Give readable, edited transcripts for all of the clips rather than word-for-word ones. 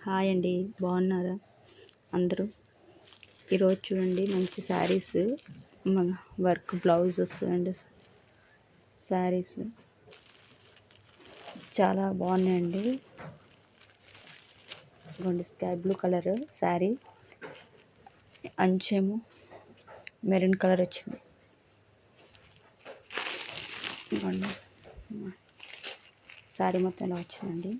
Hi అండి, బాగున్నారా అందరూ? ఈరోజు చూడండి మంచి saris, work blouses and saris చాలా బాగున్నాయండి. ఇదిగోండి స్కై బ్లూ కలర్ శారీ, అంచేమో మెరూన్ కలర్ వచ్చింది. ఇదిగోండి శారీ మొత్తం ఇలా వచ్చిందండి.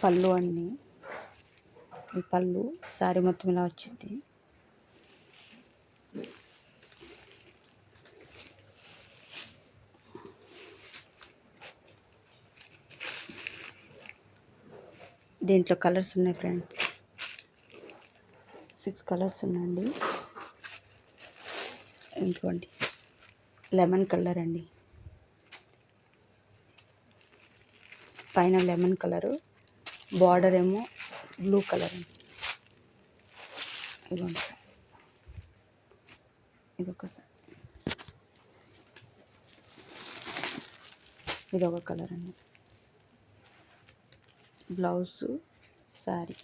పళ్ళు అండి, ఈ పళ్ళు శారీ మొత్తం ఇలా వచ్చింది. దీంట్లో కలర్స్ ఉన్నాయి ఫ్రెండ్స్, 6 కలర్స్ ఉన్నాయండి. ఇంకోండి లెమన్ కలర్ అండి, పైన లెమన్ కలరు, బార్డర్ ఏమో బ్లూ కలర్ అండి. ఇదిగోండి ఇదొక కలర్ అండి. బ్లౌజు శారీ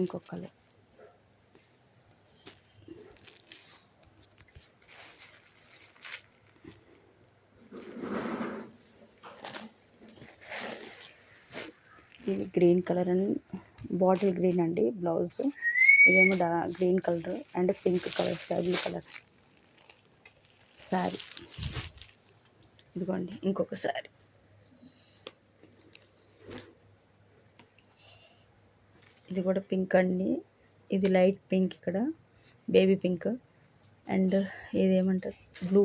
ఇంకొక కలర్. ఇది green colour and bottle green అండి బ్లౌజ్. ఇదేమో green colour and pink colour, sky blue colour sari. ఇదిగోండి ఇంకొక శారీ. ఇది కూడా పింక్ అండి, ఇది లైట్ పింక్, ఇక్కడ బేబీ పింక్, అండ్ ఇదేమంటారు బ్లూ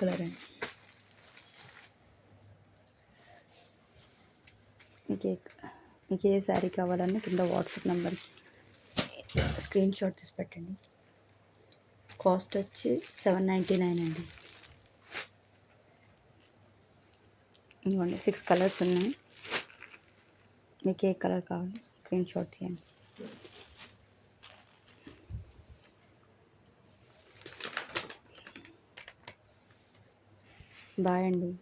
కలర్ అండి. మీకు ఏ శారీ కావాలన్నా కింద వాట్సాప్ నెంబర్ స్క్రీన్ షాట్ తీసి పెట్టండి. కాస్ట్ వచ్చి 799 అండి. ఇదిగోండి 6 కలర్స్ ఉన్నాయి. మీకు ఏ కలర్ కావాలి స్క్రీన్ షాట్ తీయండి. బాయ్ అండి.